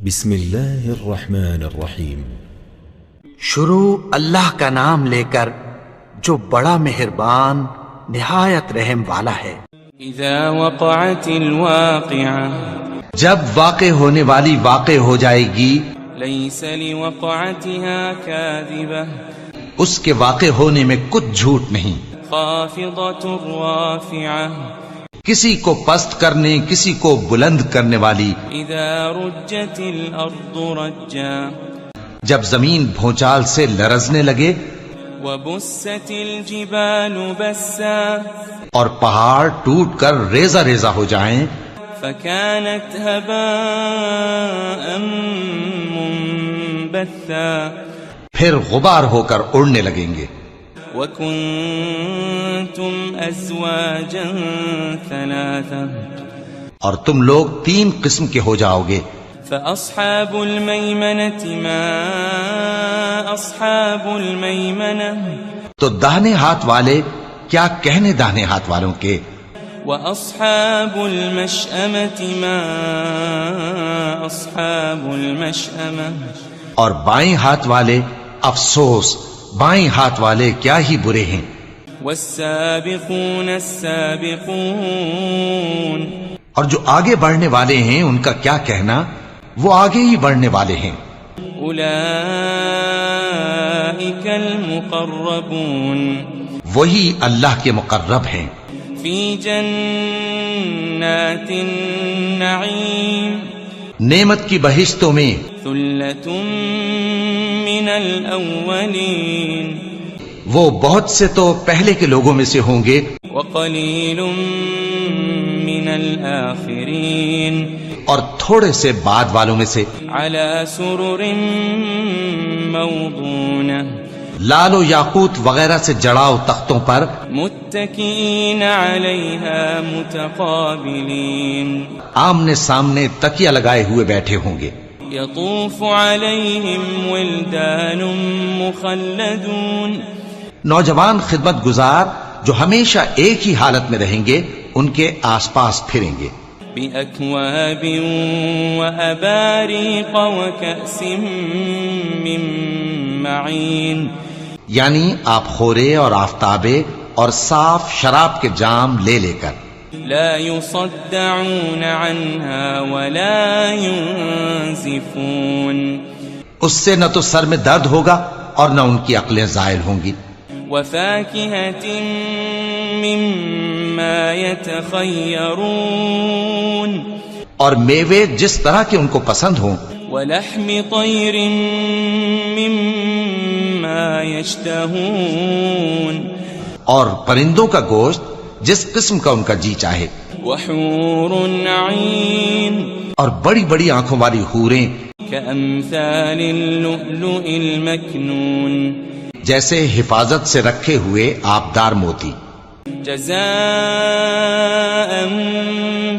بسم اللہ الرحمن الرحیم۔ شروع اللہ کا نام لے کر جو بڑا مہربان نہایت رحم والا ہے۔ اذا وقعت الواقعة، جب واقع ہونے والی واقع ہو جائے گی، ليس لوقعتها كاذبة، اس کے واقع ہونے میں کچھ جھوٹ نہیں، خافضة رافعة، کسی کو پست کرنے کسی کو بلند کرنے والی۔ اذا رجت الارض رجا، جب زمین بھونچال سے لرزنے لگے، وبست الجبال بسا، اور پہاڑ ٹوٹ کر ریزہ ریزہ ہو جائیں، فكانت هباء منبثا، پھر غبار ہو کر اڑنے لگیں گے۔ وكنتم ازواجا ثلاثا، اور تم لوگ 3 قسم کے ہو جاؤ گے۔ فأصحاب الميمنة ما أصحاب الميمنة، تو داہنے ہاتھ والے کیا کہنے داہنے ہاتھ والوں کے، وأصحاب المشأمة ما أصحاب المشأمة، اور بائیں ہاتھ والے افسوس بائیں ہاتھ والے کیا ہی برے ہیں۔ والسابقون السابقون، اور جو آگے بڑھنے والے ہیں ان کا کیا کہنا، وہ آگے ہی بڑھنے والے ہیں۔ أولئك المقربون، وہی اللہ کے مقرب ہیں، في جنات النعيم، نعمت کی بہشتوں میں۔ ثلة من الأولين، وہ بہت سے تو پہلے کے لوگوں میں سے ہوں گے، وقليل من الآخرين، اور تھوڑے سے بعد والوں میں سے۔ على سرر موضونة، لال و یاقوت وغیرہ سے جڑاؤ تختوں پر، متكئين عليها متقابلين، آمنے سامنے تکیہ لگائے ہوئے بیٹھے ہوں گے۔ يطوف عليهم ولدان مخلدون، نوجوان خدمت گزار جو ہمیشہ ایک ہی حالت میں رہیں گے ان کے آس پاس پھریں گے۔ بأكواب وأباريق وكأس من معين، یعنی آپ خورے اور آفتابے اور صاف شراب کے جام لے لے کر۔ لا يصدعون عنها ولا ينزفون، اس سے نہ تو سر میں درد ہوگا اور نہ ان کی عقلیں زائل ہوں گی۔ وفاكهة مما يتخيرون، اور میوے جس طرح کے ان کو پسند ہوں، ولحم طير مما يشتهون، اور پرندوں کا گوشت جس قسم کا ان کا جی چاہے، وحور عين، اور بڑی بڑی آنکھوں والی حوریں كأمثال اللؤلؤ المكنون، جیسے حفاظت سے رکھے ہوئے آبدار موتی۔ جزاء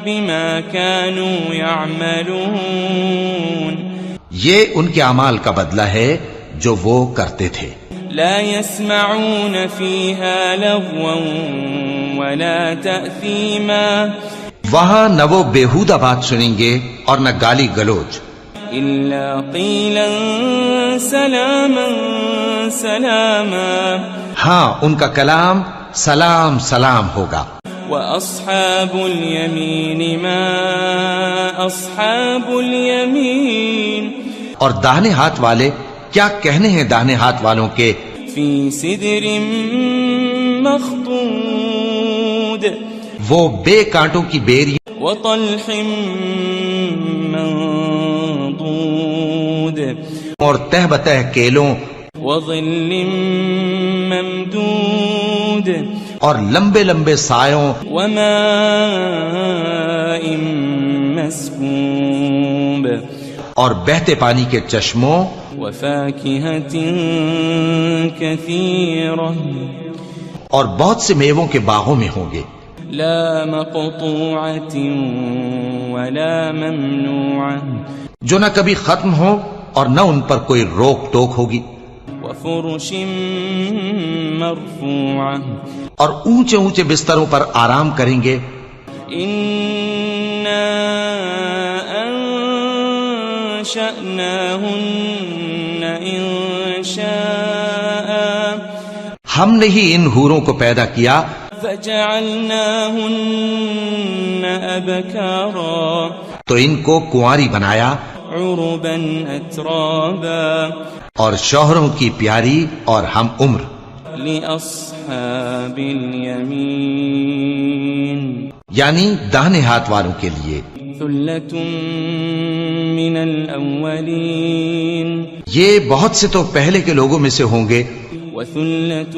بما كانوا يعملون، یہ ان کے اعمال کا بدلہ ہے جو وہ کرتے تھے۔ لا يسمعون فيها لغوا ولا تأثيما، وہاں نہ وہ بیہودہ بات سنیں گے اور نہ گالی گلوچ، إلا قيلا سلاما سلاما، ہاں ان کا کلام سلام سلام ہوگا۔ وأصحاب اليمين ما أصحاب اليمين، اور داہنے ہاتھ والے کیا کہنے ہیں داہنے ہاتھ والوں کے، في سدر مخضود، وہ بے کانٹوں کی بیری وطلح منضود، اور تہ بتہ کیلوں وظل ممدود، اور لمبے لمبے سایوں وماء مسكوب، اور بہتے پانی کے چشموں، وفاكهة كثيرة، اور بہت سے میووں کے باغوں میں ہوں گے، لا مقطوعة ولا ممنوعة، جو نہ کبھی ختم ہو اور نہ ان پر کوئی روک ٹوک ہوگی، وفرش مرفوعة، اور اونچے اونچے بستروں پر آرام کریں گے۔ أنشأناهن إنشاء ہم نے ہی ان حوروں کو پیدا کیا فجعلناهن أبكارا تو ان کو کنواری بنایا عربا أترابا اور شوہروں کی پیاری اور ہم عمر لأصحاب اليمين یعنی داہنے ہاتھ والوں کے لیے ثلة من الأولين یہ بہت سے تو پہلے کے لوگوں میں سے ہوں گے وثلة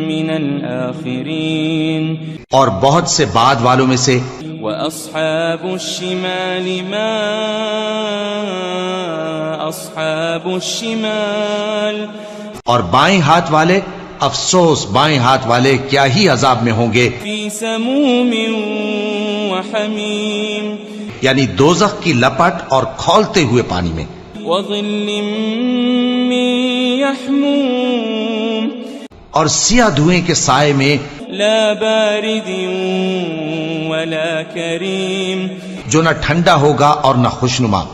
من الآخرين اور بہت سے بعد والوں میں سے وأصحاب الشمال ما أصحاب الشمال اور بائیں ہاتھ والے افسوس بائیں ہاتھ والے کیا ہی عذاب میں ہوں گے في سموم وحميم یعنی دوزخ کی لپٹ اور کھولتے ہوئے پانی میں وظل من يحموم اور سیاہ دھوئیں کے سائے میں لا بارد ولا كريم جو نہ ٹھنڈا ہوگا اور نہ خوشنما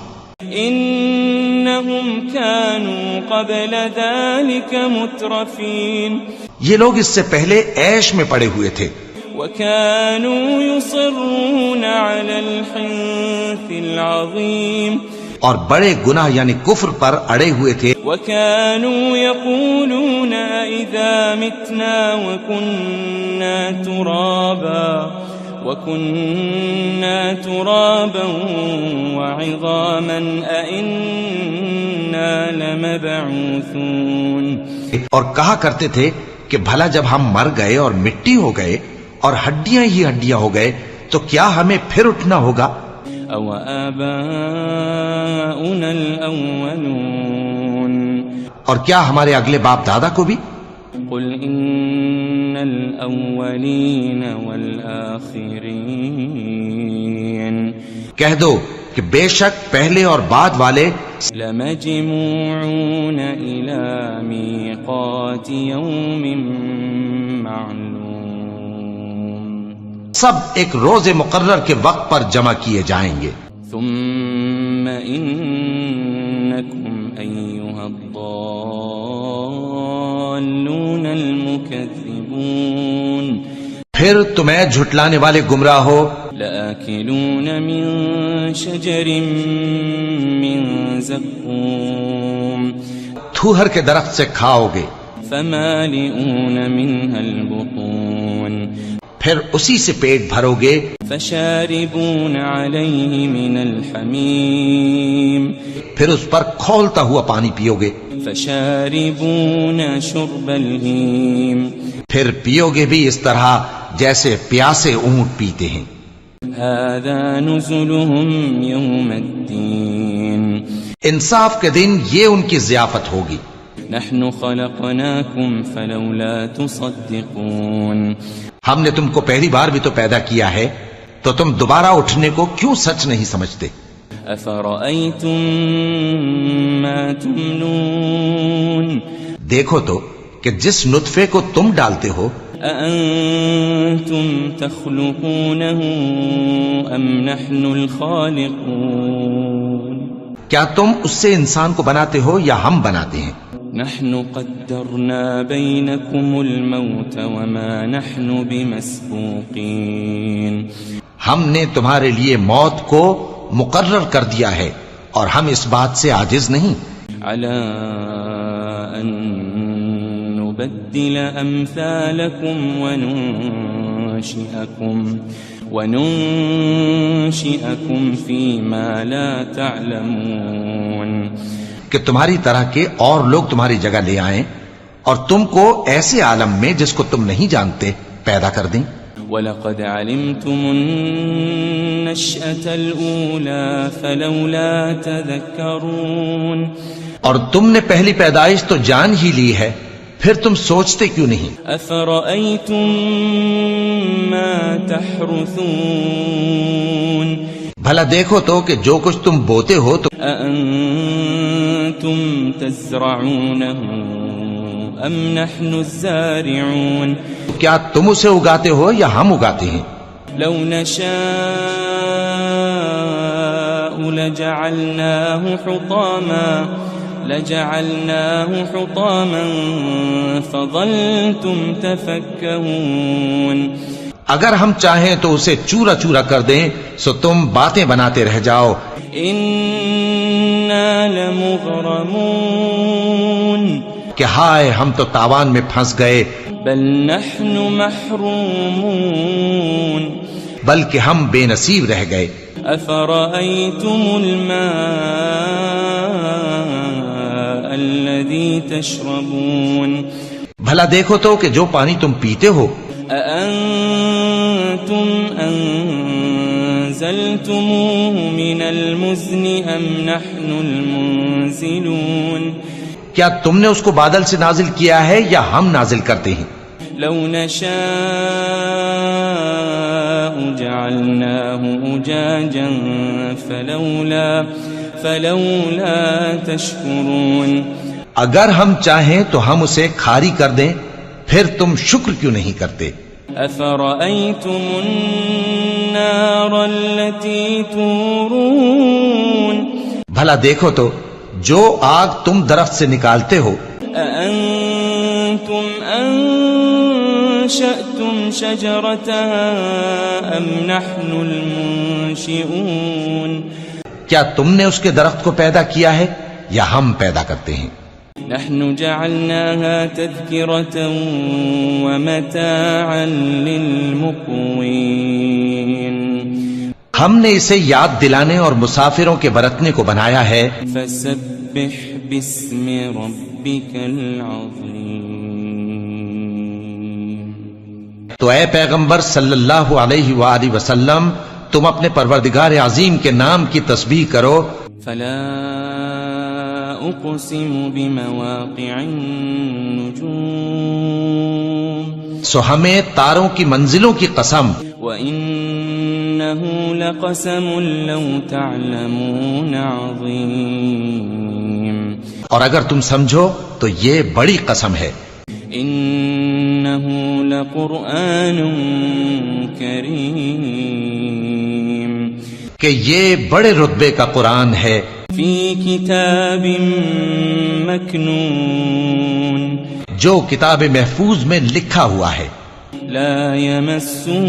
إنهم كانوا قبل ذلك مترفين یہ لوگ اس سے پہلے عیش میں پڑے ہوئے تھے وكانوا يصرون على الحنث العظيم اور بڑے گناہ یعنی کفر پر اڑے ہوئے تھے وكانوا يقولون إذا متنا وكنا ترابا وعظاما أئنا لمبعوثون اور کہا کرتے تھے کہ بھلا جب ہم مر گئے اور مٹی ہو گئے اور ہڈیاں ہی ہڈیاں ہو گئے تو کیا ہمیں پھر اٹھنا ہوگا أو آباؤنا الأولون اور کیا ہمارے اگلے باپ دادا کو بھی قل إن الأولين والآخرين کہہ دو کہ بے شک پہلے اور بعد والے لمجموعون إلى ميقات يوم معلوم سب ایک روز مقرر کے وقت پر جمع کیے جائیں گے ثم إنكم أيها الضالون المكذبون پھر تمہیں جھٹلانے والے گمراہ ہو لآكلون من شجر من زقوم تھوہر کے درخت سے کھاؤ گے فمالئون منها البطون پھر اسی سے پیٹ بھرو گے فشاربون عليه من الحميم پھر اس پر کھولتا ہوا پانی پیو گے فشاربون شرب الهيم پھر پیو گے بھی اس طرح جیسے پیاسے اونٹ پیتے ہیں هذا نزلهم يوم الدين انصاف کے دن یہ ان کی ضیافت ہوگی نحن خلقناكم فلولا تصدقون ہم نے تم کو پہلی بار بھی تو پیدا کیا ہے تو تم دوبارہ اٹھنے کو کیوں سچ نہیں سمجھتے أفرأيتم ما تمنون دیکھو تو کہ جس نطفے کو تم ڈالتے ہو أأنتم تخلقونه أم نحن الخالقون کیا تم اس سے انسان کو بناتے ہو یا ہم بناتے ہیں نحن قدرنا بينكم الموت وما نحن بمسبوقين ہم نے تمہارے لیے موت کو مقرر کر دیا ہے اور ہم اس بات سے عاجز نہیں على أن نبدل أمثالكم وننشئكم فيما لا تعلمون کہ تمہاری طرح کے اور لوگ تمہاری جگہ لے آئیں اور تم کو ایسے عالم میں جس کو تم نہیں جانتے پیدا کر دیں وَلَقَدْ عَلِمْتُمُ النَّشْأَةَ الْأُولَى فَلَوْلَا تَذَكَّرُونَ اور تم نے پہلی پیدائش تو جان ہی لی ہے پھر تم سوچتے کیوں نہیں أَفَرَأَيْتُم مَّا تَحْرُثُونَ بھلا دیکھو تو کہ جو کچھ تم بوتے ہو تو أَأَنتُمْ تَزْرَعُونَهُ أَمْ نَحْنُ الزَّارِعُونَ کیا تم اسے اگاتے ہو یا ہم اگاتے ہیں لو نشاء لجعلناه حطاما فظلتم تفكهون. اگر ہم چاہیں تو اسے چورا چورا کر دیں سو تم باتیں بناتے رہ جاؤ. انا لمغرمون. کہ ہائے ہم تو تاوان میں پھنس گئے. بل نحن محرومون. بلکہ ہم بے نصیب رہ گئے. افرأيتم الماء الذي تشربون. بھلا دیکھو تو کہ جو پانی تم پیتے ہو. أأنتم أنزلتموه من المزن أم نحن المنزلون. کیا تم نے اس کو بادل سے نازل کیا ہے یا ہم نازل کرتے ہیں؟ لو نشاء جعلناه أجاجا فلولا تشكرون. اگر ہم چاہیں تو ہم اسے کھاری کر دیں پھر تم شکر کیوں نہیں کرتے؟ أفرأيتم النار التي تورون. بھلا دیکھو تو جو آگ تم درخت سے نکالتے ہو. أأنتم أنشأتم شجرتها أم نحن المنشئون. کیا تم نے اس کے درخت کو پیدا کیا ہے یا ہم پیدا کرتے ہیں؟ نحن جعلناها تذكرة ومتاعا للمقوين. ہم نے اسے یاد دلانے اور مسافروں کے برتنے کو بنایا ہے. فسبح باسم ربك العظيم. تو اے پیغمبر صلی اللہ علیہ وآلہ وسلم تم اپنے پروردگار عظیم کے نام کی تسبیح کرو. فلا اقسم بمواقع النجوم. سو ہمیں تاروں کی منزلوں کی قسم. وَإِنَّهُ لَقَسَمٌ لَوْ تَعْلَمُونَ عَظِيمٌ. اور اگر تم سمجھو تو یہ بڑی قسم ہے. إِنَّهُ لَقُرْآنٌ كَرِيمٌ. کہ یہ بڑے رتبے کا قرآن ہے. فِي كِتَابٍ مَكْنُونٍ. جو کتاب محفوظ میں لکھا ہوا ہے. لا يمسه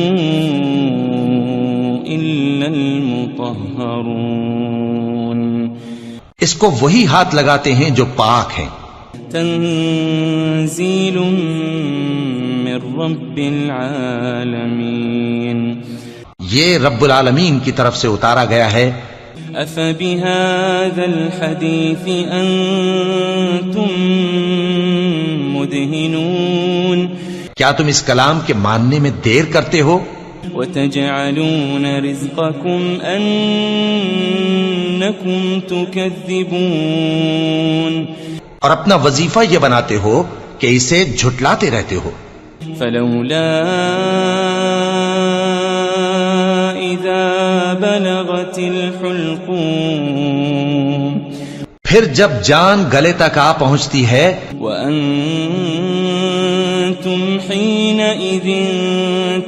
إلا المطهرون. اس کو وہی ہاتھ لگاتے ہیں جو پاک ہیں. تنزيل من رب العالمين. یہ رب العالمین کی طرف سے اتارا گیا ہے. أفبهذا الحديث أنتم مدهنون. کیا تم اس کلام کے ماننے میں دیر کرتے ہو؟ وتجعلون رزقكم أنكم تكذبون. اور اپنا وظیفہ یہ بناتے ہو کہ اسے جھٹلاتے رہتے ہو. فلولا إذا بلغت الحلقوم. پھر جب جان گلے تک آ پہنچتی ہے. وأنتم حينئذ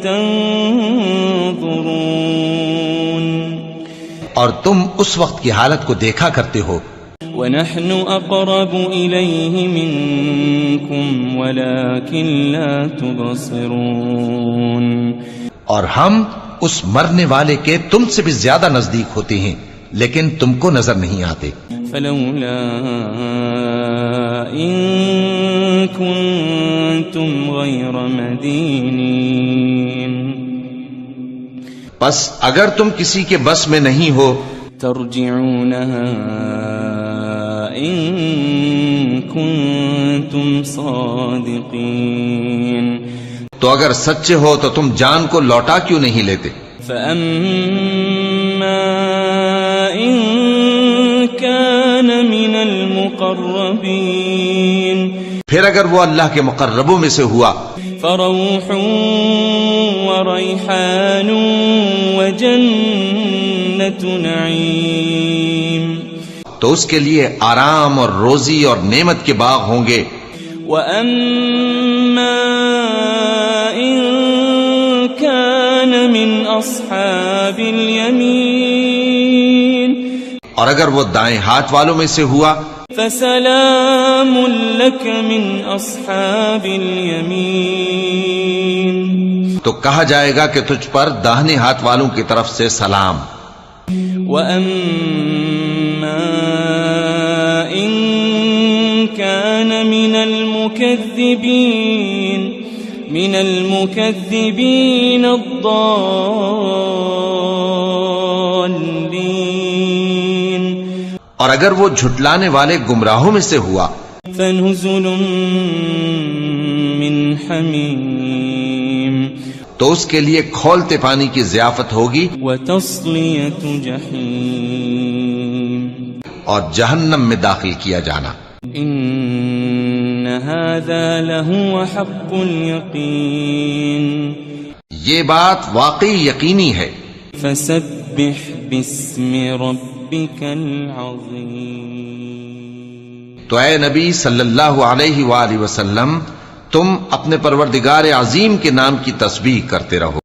تنظرون. اور تم اس وقت کی حالت کو دیکھا کرتے ہو. ونحن أقرب إليه منكم ولكن لا تبصرون. اور ہم اس مرنے والے کے تم سے بھی زیادہ نزدیک ہوتے ہیں لیکن تم کو نظر نہیں آتے. فلولا إن كنتم غير مدينين. پس اگر تم کسی کے بس میں نہیں ہو ترجعونها إن كنتم صادقين. تو اگر سچے ہو تو تم جان کو لوٹا کیوں نہیں لیتے؟ فأما إن كان من المقربين. پھر اگر وہ اللہ کے مقربوں میں سے ہوا فروح وريحان وجنة نعيم. تو اس کے لیے آرام اور روزی اور نعمت کے باغ ہوں گے. وأما إن كان من أصحاب اليمين اور اگر وہ دائیں ہاتھ والوں میں سے ہوا فسلام لك من اصحاب اليمين تو کہا جائے گا کہ تجھ پر داہنے ہاتھ والوں کی طرف سے سلام. وَأَمَّا إِن كَانَ مِنَ الْمُكَذِّبِينَ الضَّالِّينَ اور اگر وہ جھٹلانے والے گمراہوں میں سے ہوا فَنُزُلٌ مِّنْ حَمِيمٍ تو اس کے لیے کھولتے پانی کی ضیافت ہوگی وَتَصْلِيَةُ جَحِيمٍ اور جہنم میں داخل کیا جانا. إِنَّ هَذَا لَهُوَ حَقُّ الْيَقِينِ یہ بات واقعی یقینی ہے. فَسَبِّحْ بِاسْمِ رَبِّكَ الْعَظِيمِ تو اے نبی صلی اللہ علیہ وآلہ وسلم تم اپنے پروردگار عظیم کے نام کی تسبیح کرتے رہو.